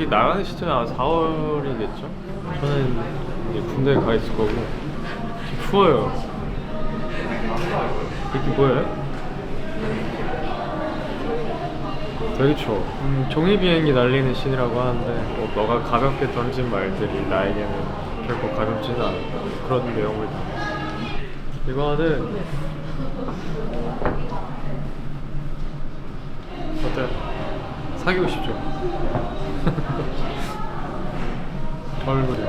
여기 나가는 시점이 아마 4월이겠죠? 저는 이제 군대에 가 있을 거고 지금 추워요. 이게 뭐예요? 되게 추워. 종이 비행기 날리는 씬이라고 하는데 뭐 너가 가볍게 던진 말들이 나에게는 결코 가볍지는 않았다, 그런 내용을 담아. 이거는 어때요? 사귀고 싶죠? 저 얼굴이요.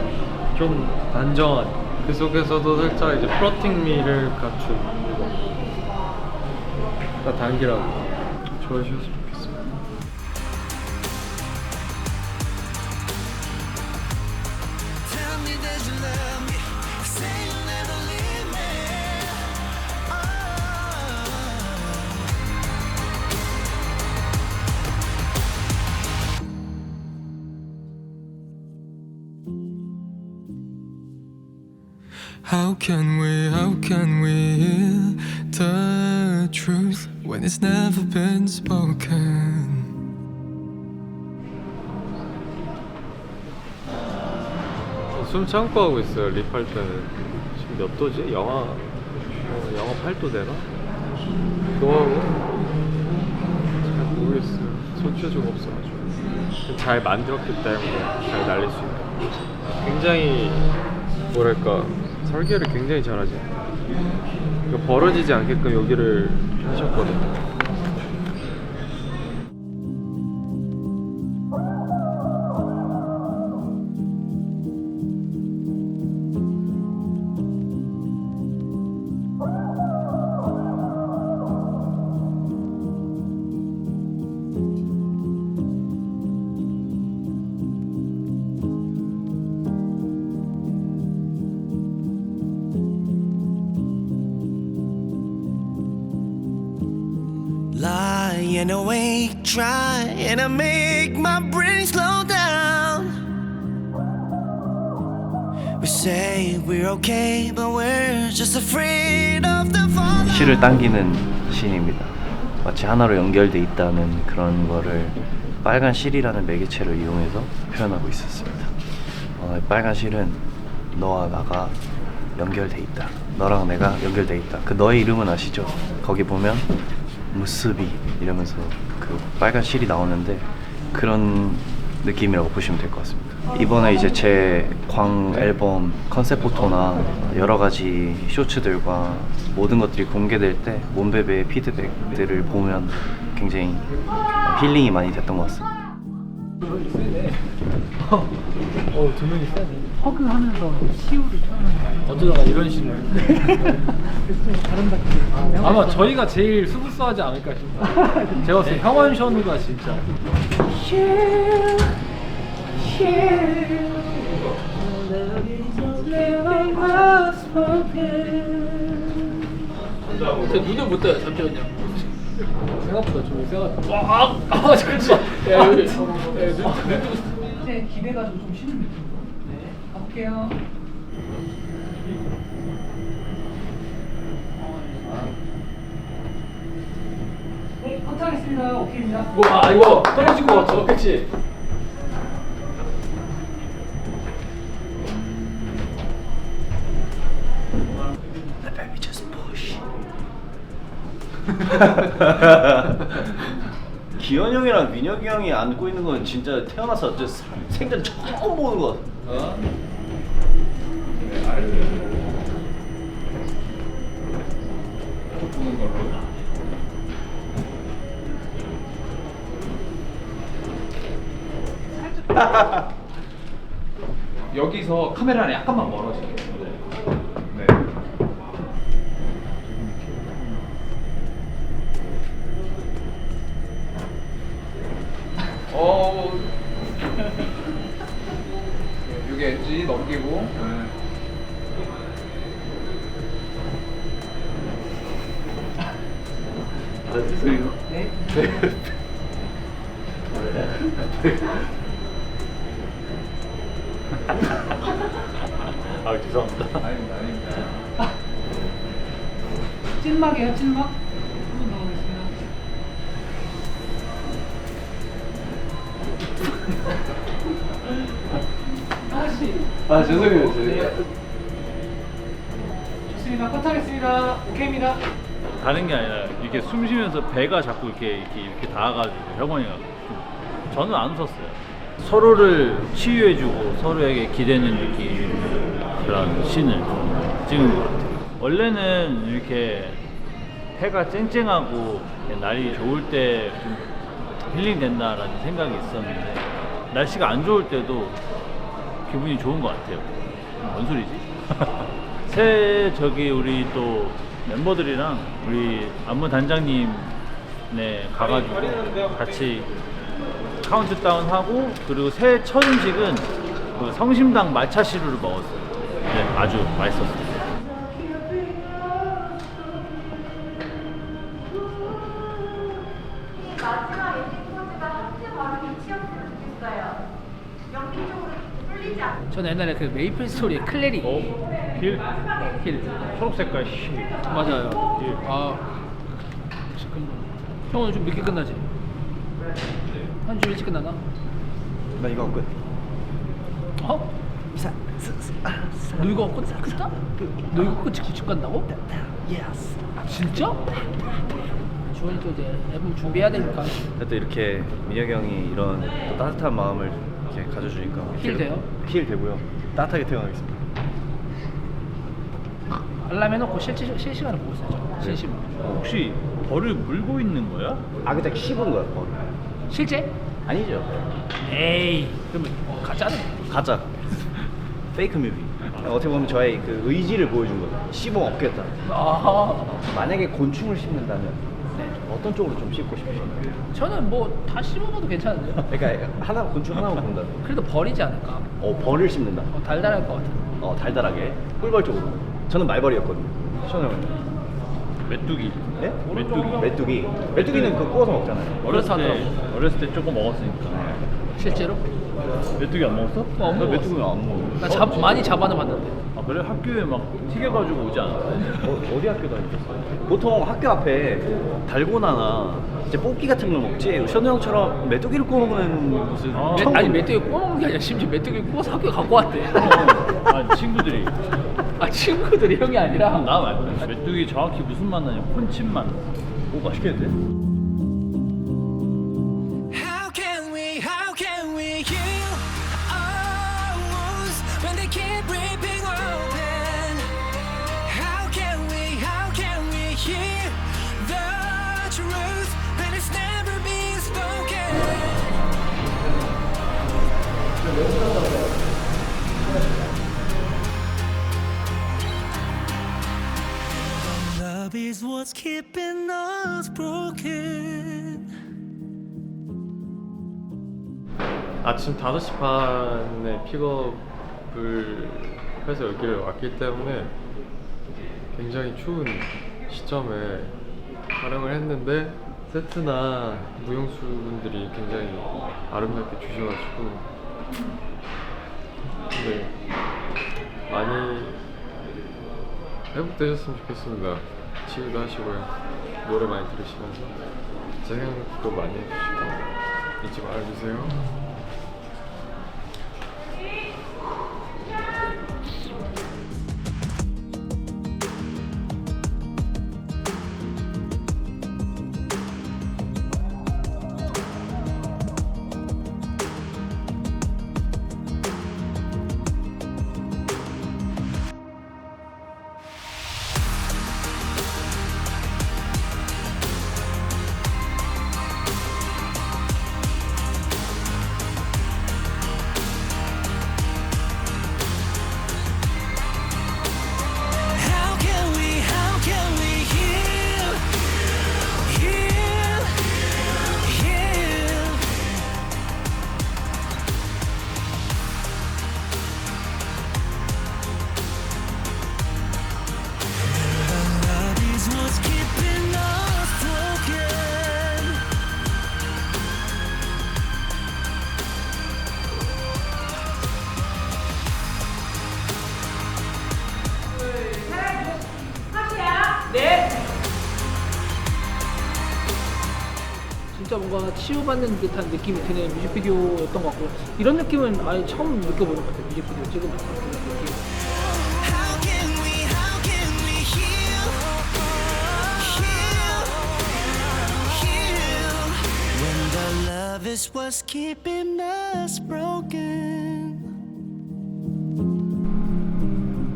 좀 단정한, 그 속에서도 살짝 이제 플러팅미를 갖춘 나 단기라고 좋아해주셨으면 좋겠습니다. How can we hear the truth when it's never been spoken? 숨 참고 하고 있어요. 립할 때는. 지금 몇 도지? 영하 8도 되나? 그거하고 잘 모르겠어요. 손재주가 없어가지고. 잘 만들었기 때문에 잘 날릴 수 있다. 굉장히 뭐랄까, 설계를 굉장히 잘하지. 이거 벌어지지 않게끔 여기를 하셨거든요. Lying awake, trying to make my brain slow down. We say we're okay, but we're just afraid of the fallout. 실을 당기는 씬입니다. 마치 하나로 연결돼 있다는 그런 거를 빨간 실이라는 매개체를 이용해서 표현하고 있었습니다. 빨간 실은 너와 나가 연결돼 있다. 너랑 내가 연결돼 있다. 그 너의 이름은 아시죠? 거기 보면 무스비 이러면서 그 빨간 실이 나오는데 그런 느낌이라고 보시면 될 것 같습니다. 이번에 이제 제 광 앨범 컨셉 포토나 여러 가지 쇼츠들과 모든 것들이 공개될 때 몬베베의 피드백들을 보면 굉장히 힐링이 많이 됐던 것 같습니다. 두 명이 세네. 허그하면서 시우를 표현하는. 어쩌다가 이런 식으로. 아마 저희가 제일 스무스하지 않을까 싶어요. 제가 봤을 때 형원션우가 진짜. 제 눈을 못 떠요. 잠시만요. 생각보다 좀 세가지고. 와! 아, 잠깐만. 야, 여기. 기대가 좀 쉬는 느낌으로. 네, 가볼게요. 네, 커트하겠습니다. 오케이입니다. 이거 떨어진 거 같죠? 그치? Baby just push. 기현이 형이랑 민혁이 형이 안고 있는 건 진짜 태어나서 생전 처음 보는 것 같아. 여기서 카메라는 약간만 멀어지게. 네. 여기 엣지 넘기고. 네. 알았어요? 네. 아, 죄송합니다. 아닙니다. 찐막이에요, 찐막. 한번 더 하겠습니다. 아 죄송해요. 제가. 좋습니다. 컷하겠습니다. 오케이입니다. 다른 게 아니라 이렇게 숨 쉬면서 배가 자꾸 이렇게 닿아가지고 혁원이가 저는 안 웃었어요. 서로를 치유해주고 서로에게 기대는 느낌 그런 씬을 찍은 것 같아요. 원래는 이렇게 해가 쨍쨍하고 날이 좋을 때 좀 힐링 된다라는 생각이 있었는데 날씨가 안 좋을 때도 기분이 좋은 것 같아요. 뭔 소리지? 새 우리 또 멤버들이랑 우리 안무 단장님네 가가지고 같이 카운트다운 하고 그리고 새해 첫 음식은 그 성심당 말차 시루를 먹었어요. 네, 아주 맛있었어요. 마지막 엔딩 포즈가 하트 바로 위치였으면 좋겠어요. 연기 쪽으로 뚫리지 않고. 저는 옛날에 그 메이플 스토리의 클레리. 길? 힐. 초록색깔 씨. 맞아요. 아 지금 형은 좀 늦게 끝나지? 한 주 일찍 끝나나? 나 이거 끝. 어? 너 이거 끝다? 너 이거 끝이 9집 간다고? 예스. 진짜? 주원이 또 이제 앨범 준비해야 되니까. 또 이렇게 민혁이 형이 이런 또 따뜻한 마음을 이렇게 가져주니까 힐 돼요? 힐 되고요. 따뜻하게 태어나겠습니다. 알람 해놓고 실시간을 보고 있어요. 저. 실시간. 혹시 벌을 물고 있는 거야? 아 그냥 씹은 거야. 실제? 아니죠. 에이 그러면 가짜는? 가짜. 페이크 뮤비. 어떻게 보면 저의 그 의지를 보여준 거예요. 씹으면 없겠다. 아 만약에 곤충을 씹는다면 어떤 쪽으로 좀 씹고 싶으신가요? 저는 뭐 다 씹어봐도 괜찮은데요? 그러니까 하나 곤충 하나만 본다. 그래도 버리지 않을까? 벌을 씹는다. 달달할 것 같아. 달달하게 꿀벌 쪽으로. 저는 말벌이었거든요. 시원해. 메뚜기. 네? 메뚜기. 메뚜기는 그 구워서 먹잖아요. 어렸을 때 조금 먹었으니까. 실제로? 메뚜기 안 먹었어? 안 나 먹었어. 메뚜기는 안 먹어. 나 많이 잡아는 봤는데. 아 그래? 학교에 막 튀겨가지고 오지 않았어요? 어디 학교 다니셨어요? 보통 학교 앞에 달고나나 이제 뽑기 같은 걸 먹지. 현우 형처럼 메뚜기를 구워 먹는 무슨 아니 메뚜기 구워 먹는 게 아니라 심지어 메뚜기 구워서 학교에 갖고 왔대. 아 친구들이. 아 친구들이 형이 아니라. 나 말고 메뚜기 정확히 무슨 맛 나냐? 콘칩 맛. 오 맛있겠는데? How can we heal our wounds when they keep ripping open? How can we hear the truth when it's never been spoken? Love is what's keeping us broken. 아침 5시 반에 픽업을 해서 여기를 왔기 때문에 굉장히 추운 시점에 촬영을 했는데 세트나 무용수분들이 굉장히 아름답게 주셔가지고 근데 많이 회복되셨으면 좋겠습니다. 치유도 하시고요. 노래 많이 들으시면서 생각도 많이 해주시고 잊지 말아주세요. 진짜 뭔가 치유받는 듯한 느낌이 드는 뮤직비디오였던 것 같고 이런 느낌은 아예 처음 느껴보는 것 같아요. 뮤직비디오 찍으면서 그런 느낌. How can we heal? Heal when the love is what's keeping us broken.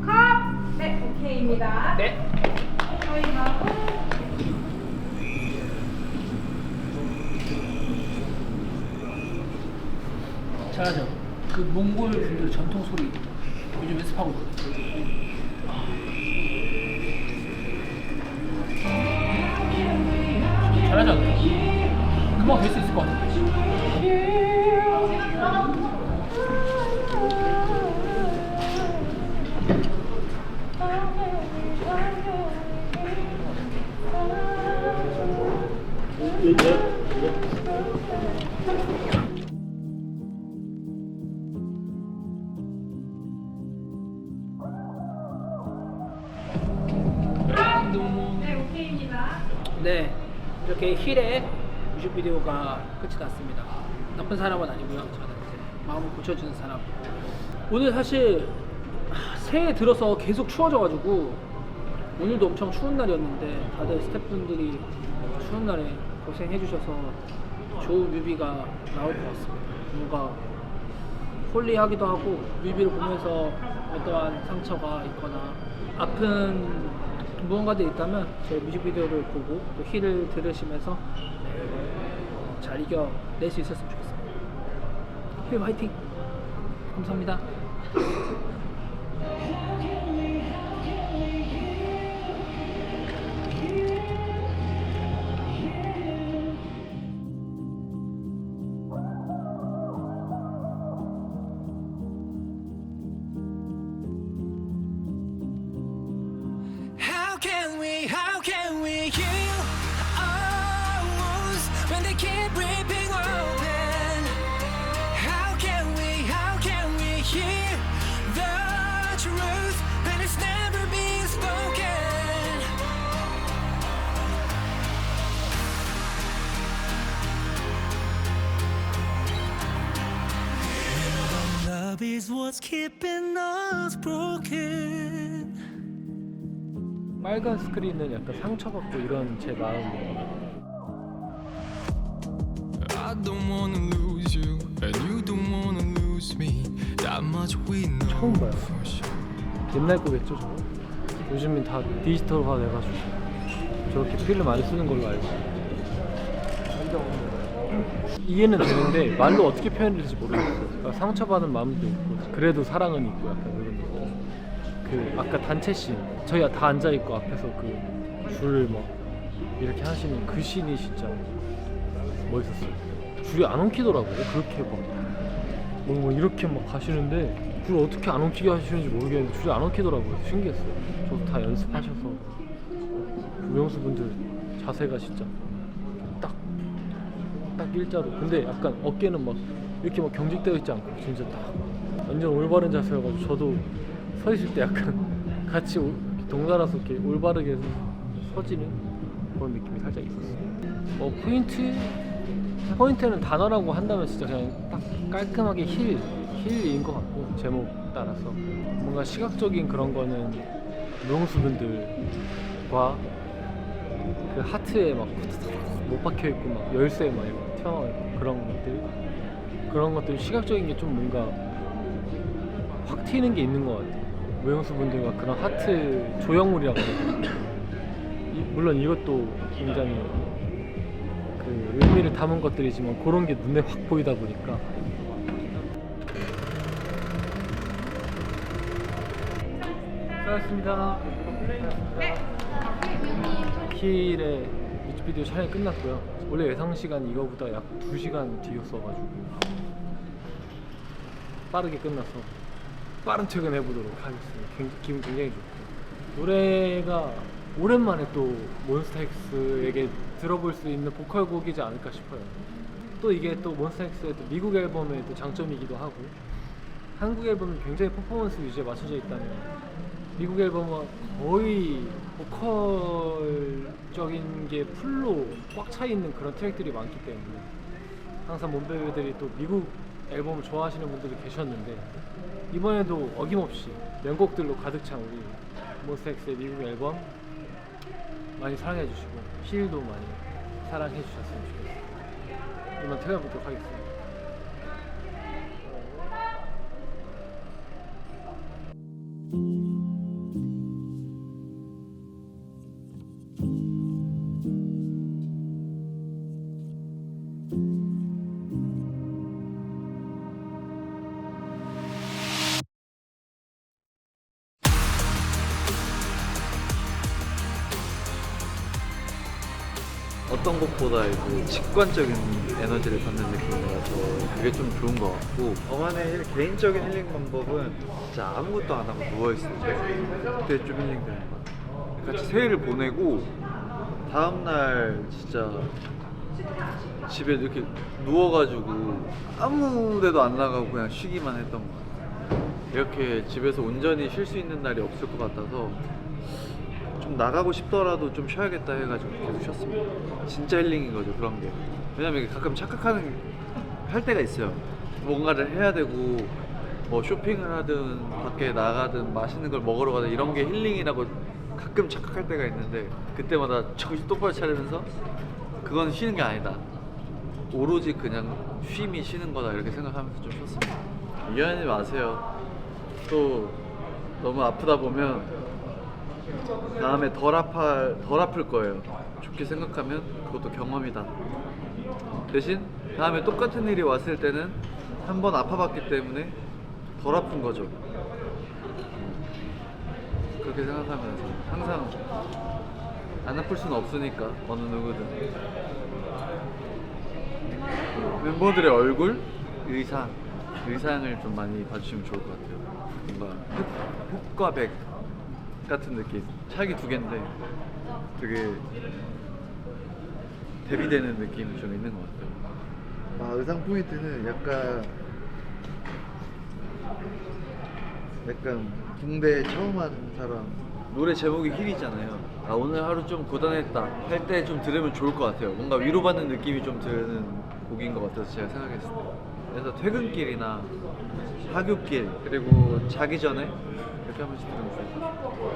컷! 네, 오케이입니다. 네. 저희 다음은 잘하죠. 그 몽골 분들 전통 소리 요즘 연습하고 있거든요. 잘하지 않나요? 금방 될 수 있을 것 같아요. 네, 오케이입니다. 네, 이렇게 힐의 뮤직비디오가 끝이 났습니다. 나쁜 사람은 아니고요. 저는 이제 마음을 고쳐주는 사람. 오늘 사실 새해 들어서 계속 추워져가지고 오늘도 엄청 추운 날이었는데 다들 스태프분들이 추운 날에 고생해주셔서 좋은 뮤비가 나올 것 같습니다. 뭔가 홀리하기도 하고 뮤비를 보면서 어떠한 상처가 있거나 아픈 무언가들이 있다면 제 뮤직비디오를 보고 또 힐을 들으시면서 잘 이겨낼 수 있었으면 좋겠습니다. 힐 화이팅! 감사합니다. How can we heal our wounds when they keep ripping open? How can we hear the truth when it's never being spoken? When the love is what's keeping us broken. 빨간 스크린은 약간 상처받고 이런 제 마음이에요. I don't wanna lose you, and you don't wanna lose me. That much we know 처음 봐요. for sure. 옛날 거겠죠, 저거? 요즘은 다 디지털화 돼가지고 저렇게 필을 많이 쓰는 걸로 알고 이해는 되는데 말로 어떻게 표현해야 될지 모르겠어요. 그러니까 상처받은 마음도 있고 그래도 사랑은 있고 약간 이런 느낌. 그 아까 단체 씬 저희 다 앉아있고 앞에서 그 줄 막 이렇게 하시는 그 씬이 진짜 멋있었어요. 줄이 안 엉키더라고요. 그렇게 뭐 이렇게 막 가시는데 줄 어떻게 안 엉키게 하시는지 모르겠는데 줄이 안 엉키더라고요. 신기했어요. 저도 다 연습하셔서 구명수 분들 자세가 진짜 딱 일자로. 근데 약간 어깨는 막 이렇게 막 경직되어 있지 않고 진짜 딱 완전 올바른 자세여가지고 저도 서 있을 때 약간 같이 동달아서 이렇게 올바르게 서지는 그런 느낌이 살짝 있었어요. 포인트는 단어라고 한다면 진짜 그냥 딱 깔끔하게 힐인 것 같고 제목 따라서 뭔가 시각적인 그런 거는 무용수분들과 그 하트에 막 못 박혀 있고 막 열쇠 막 이렇게 튀어나와 있고 그런 것들 시각적인 게 좀 뭔가 확 튀는 게 있는 것 같아요. 무용수분들과 그런 하트 조형물이라고 해요. 물론 이것도 굉장히 그 의미를 담은 것들이지만 그런 게 눈에 확 보이다 보니까 수고하셨습니다. 힐의 뮤직비디오 촬영이 끝났고요. 원래 예상 시간 이거보다 약 2시간 뒤였어가지고 빠르게 끝나서 빠른 퇴근해보도록 하겠습니다. 기분 굉장히 좋고 노래가 오랜만에 또 몬스타엑스에게 들어볼 수 있는 보컬곡이지 않을까 싶어요. 또 이게 또 몬스타엑스의 또 미국 앨범의 또 장점이기도 하고 한국 앨범은 굉장히 퍼포먼스 위주에 맞춰져 있다면 미국 앨범은 거의 보컬적인 게 풀로 꽉 차 있는 그런 트랙들이 많기 때문에 항상 몬베베들이 또 미국 앨범을 좋아하시는 분들이 계셨는데 이번에도 어김없이 명곡들로 가득 찬 우리 몬스타엑스의 미국 앨범 많이 사랑해 주시고 힐도 많이 사랑해 주셨으면 좋겠습니다. 이만 퇴근해보도록 하겠습니다. 어떤 것보다 이제 직관적인 에너지를 받는 느낌이라서 그게 좀 좋은 것 같고, 저만의 개인적인 힐링 방법은 진짜 아무것도 안 하고 누워있을 때 그때 좀 힐링 되는 것 같아요. 같이 새해를 보내고 다음날 진짜 집에 이렇게 누워가지고 아무 데도 안 나가고 그냥 쉬기만 했던 것 같아요. 이렇게 집에서 온전히 쉴 수 있는 날이 없을 것 같아서 좀 나가고 싶더라도 좀 쉬어야겠다 해가지고 계속 쉬었습니다. 진짜 힐링인 거죠, 그런 게. 왜냐면 가끔 착각하는 할 때가 있어요. 뭔가를 해야 되고 뭐 쇼핑을 하든 밖에 나가든 맛있는 걸 먹으러 가든 이런 게 힐링이라고 가끔 착각할 때가 있는데, 그때마다 정신 똑바로 차리면서 그건 쉬는 게 아니다, 오로지 그냥 쉼이 쉬는 거다, 이렇게 생각하면서 좀 쉬었습니다. 미안하지 마세요. 또 너무 아프다 보면 다음에 덜 아플 거예요. 좋게 생각하면 그것도 경험이다. 대신 다음에 똑같은 일이 왔을 때는 한 번 아파봤기 때문에 덜 아픈 거죠. 그렇게 생각하면서 항상 안 아플 수는 없으니까, 어느 누구든. 멤버들의 얼굴, 의상을 좀 많이 봐주시면 좋을 것 같아요. 뭔가 흑과 백 같은 느낌. 차기 두 개인데 되게 대비되는 느낌이 좀 있는 것 같아요. 의상 포인트는 약간 군대 처음 한 사람. 노래 제목이 힐이잖아요. 오늘 하루 좀 고단했다 할 때 좀 들으면 좋을 것 같아요. 뭔가 위로받는 느낌이 좀 드는 곡인 것 같아서 제가 생각했을 때. 그래서 퇴근길이나 하굣길, 그리고 자기 전에 이렇게 한 번씩 들으면 좋을 것 같아요.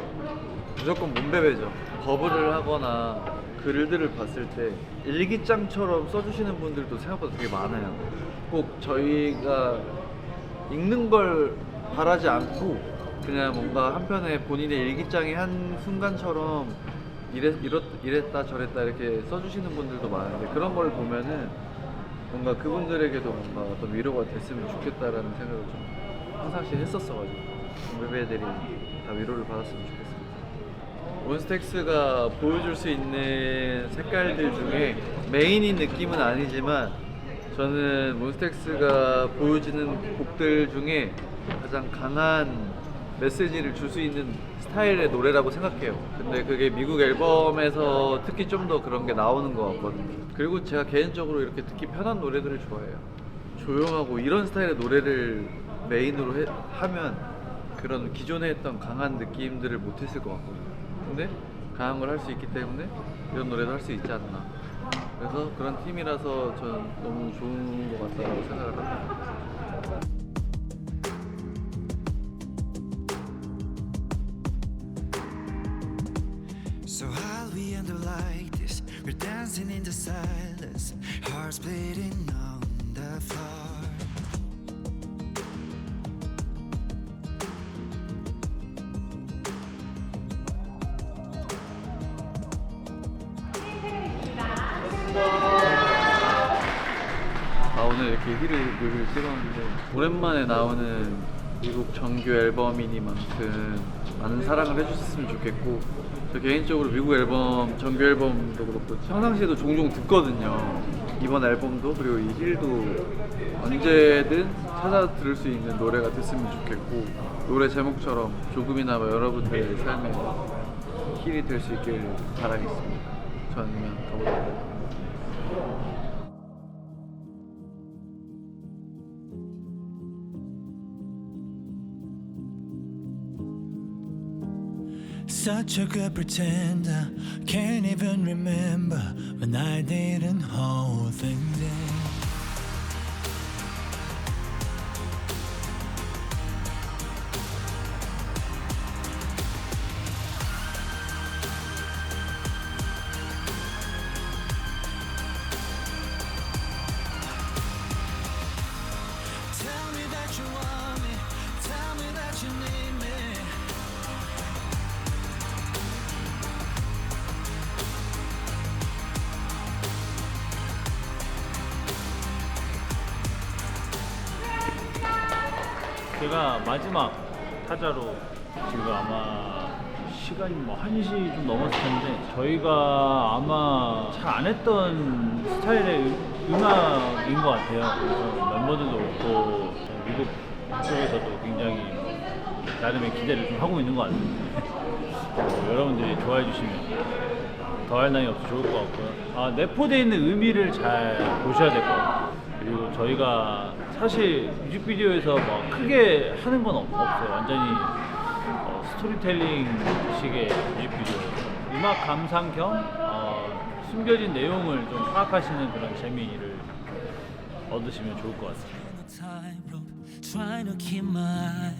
무조건 몬베베죠. 버블을 하거나 글들을 봤을 때 일기장처럼 써주시는 분들도 생각보다 되게 많아요. 꼭 저희가 읽는 걸 바라지 않고 그냥 뭔가 한편에 본인의 일기장의 한 순간처럼 이랬다 저랬다 이렇게 써주시는 분들도 많은데, 그런 걸 보면은 뭔가 그분들에게도 뭔가 어떤 위로가 됐으면 좋겠다라는 생각을 좀 항상씩 했었어가지고 몬베베들이 다 위로를 받았으면 좋겠습니다. 몬스타엑스가 보여줄 수 있는 색깔들 중에 메인인 느낌은 아니지만, 저는 몬스타엑스가 보여주는 곡들 중에 가장 강한 메시지를 줄 수 있는 스타일의 노래라고 생각해요. 근데 그게 미국 앨범에서 특히 좀 더 그런 게 나오는 것 같거든요. 그리고 제가 개인적으로 이렇게 듣기 편한 노래들을 좋아해요. 조용하고 이런 스타일의 노래를 메인으로 하면 그런 기존에 했던 강한 느낌들을 못했을 것 같거든요. 근데 강한 걸 할 수 있기 때문에 이런 노래도 할 수 있지 않나. 그래서 그런 팀이라서 저는 너무 좋은 것 같다고 생각을 합니다. So while we under like this, we're dancing in the silence, hearts bleeding on the floor. 오늘 이렇게 힐을 찍었는데 오랜만에 나오는 미국 정규 앨범이니만큼 많은 사랑을 해주셨으면 좋겠고, 저 개인적으로 미국 앨범, 정규 앨범도 그렇고 평상시에도 종종 듣거든요. 이번 앨범도, 그리고 이 힐도 언제든 찾아 들을 수 있는 노래가 됐으면 좋겠고, 노래 제목처럼 조금이나마 여러분들의 삶에 힐이 될 수 있길 바라겠습니다. 저는 이만 가보도록 하겠습니다. Such a good pretender. Can't even remember when I didn't hold things in. Tell me that you want me. Tell me that you need me. 제가 마지막 타자로 지금 아마 시간이 뭐 1시 좀 넘었을 텐데 저희가 아마 잘 안 했던 스타일의 음악인 것 같아요. 그래서 멤버들도 그렇고 미국 쪽에서도 굉장히 나름의 기대를 좀 하고 있는 것 같아요. 여러분들이 좋아해 주시면 더할 나위 없어 좋을 것 같고요. 아, 내포되어 있는 의미를 잘 보셔야 될 것 같아요. 그리고 저희가 사실 뮤직비디오에서 뭐 크게 하는 건 없어요. 완전히 스토리텔링 식의 뮤직비디오예요. 음악 감상 겸 숨겨진 내용을 좀 파악하시는 그런 재미를 얻으시면 좋을 것 같습니다. Tightrope, trying to keep my